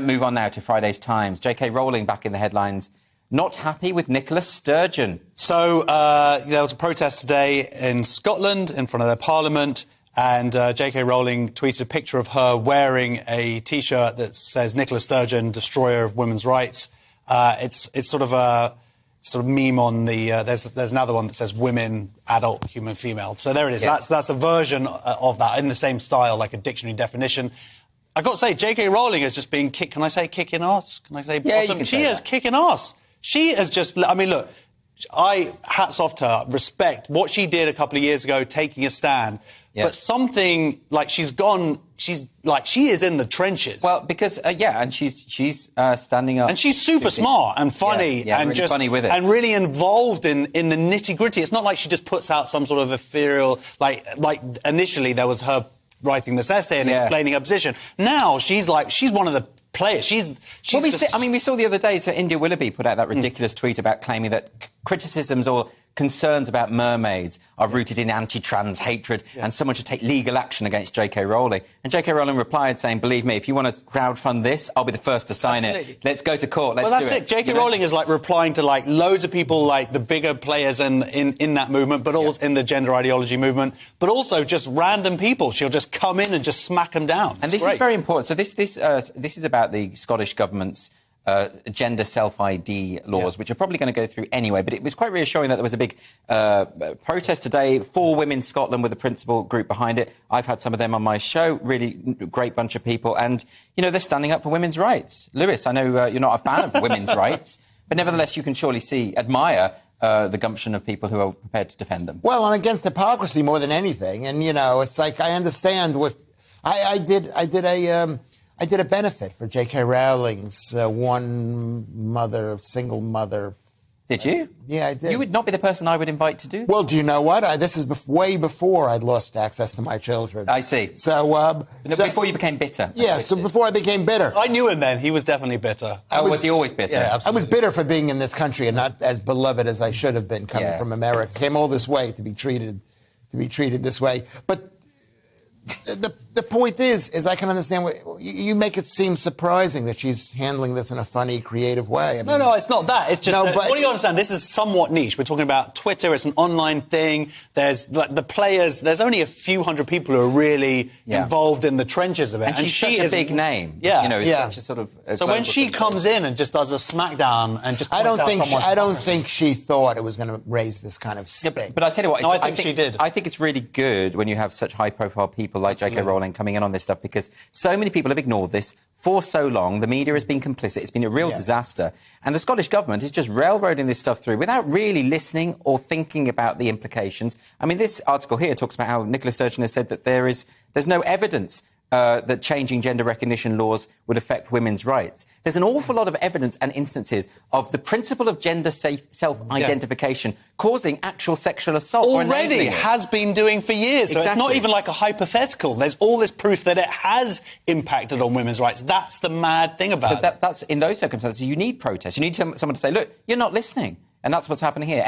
Move on now to Friday's Times. J.K. Rowling back in the headlines. Not happy with Nicola Sturgeon. So there was a protest today in Scotland in front of their parliament, and J.K. Rowling tweeted a picture of her wearing a T-shirt that says Nicola Sturgeon, destroyer of women's rights. It's sort of a meme on the... there's another one that says women, adult, human, female. So there it is. Yeah. That's a version of that in the same style, like a dictionary definition. I've got to say, J.K. Rowling has just been Can I say kicking ass? Can I say bottom? Yeah, you can she say is that. Kicking ass. She has just... I mean, look, hats off to her. Respect what she did a couple of years ago, taking a stand. Yeah. But something like she is in the trenches. Well, because and she's standing up, and she's super smart and funny, and really just funny with it, and really involved in the nitty gritty. It's not like she just puts out some sort of ethereal like initially there was her writing this essay and explaining her position. Now she's one of the players. We saw the other day, so India Willoughby put out that ridiculous tweet about claiming that criticisms or concerns about mermaids are rooted in anti-trans hatred and someone should take legal action against J.K. Rowling. And J.K. Rowling replied saying, believe me, if you want to crowdfund this, I'll be the first to sign it. Let's go to court. Let's do it. Well, that's it. J.K. Rowling is replying to loads of people, the bigger players in that movement, but also in the gender ideology movement, but also just random people. She'll just come in and just smack them down. And this is very important. So this is about the Scottish government's gender self-ID laws, which are probably going to go through anyway. But it was quite reassuring that there was a big protest today. 4 Women Scotland were the principal group behind it. I've had some of them on my show. Really great bunch of people. And, they're standing up for women's rights. Lewis, I know you're not a fan of women's rights, but nevertheless you can surely admire the gumption of people who are prepared to defend them. Well, I'm against hypocrisy more than anything. And, it's like I understand what... I did a benefit for J.K. Rowling's single mother. Did you? Yeah, I did. You would not be the person I would invite to do that. Well, do you know what? This is way before I'd lost access to my children. I see. So, before you became bitter. Yeah, so before I became bitter. I knew him then. He was definitely bitter. Was he always bitter? Yeah, absolutely. I was bitter for being in this country and not as beloved as I should have been coming from America. Came all this way to be treated this way. But the point is I can understand you make it seem surprising that she's handling this in a funny, creative way. No, it's not that. It's just what do you understand? This is somewhat niche. We're talking about Twitter. It's an online thing. There's the players. There's only a few hundred people who are really involved in the trenches of it. And she's such a big name. Yeah, such a sort of. So when she comes in and just does a smackdown and just points I don't think she thought it was going to raise this kind of stink. Yeah, but I tell you what, I think she did. I think it's really good when you have such high-profile people like J.K. Rowling coming in on this stuff, because so many people have ignored this for so long. The media has been complicit. It's been a real disaster. And the Scottish government is just railroading this stuff through without really listening or thinking about the implications. I mean, this article here talks about how Nicola Sturgeon has said that there's no evidence that changing gender recognition laws would affect women's rights. There's an awful lot of evidence and instances of the principle of gender self-identification causing actual sexual assault. Already has been doing for years. So it's not even like a hypothetical. There's all this proof that it has impacted on women's rights. That's the mad thing about it. That's in those circumstances, you need protest. You need someone to say, look, you're not listening. And that's what's happening here.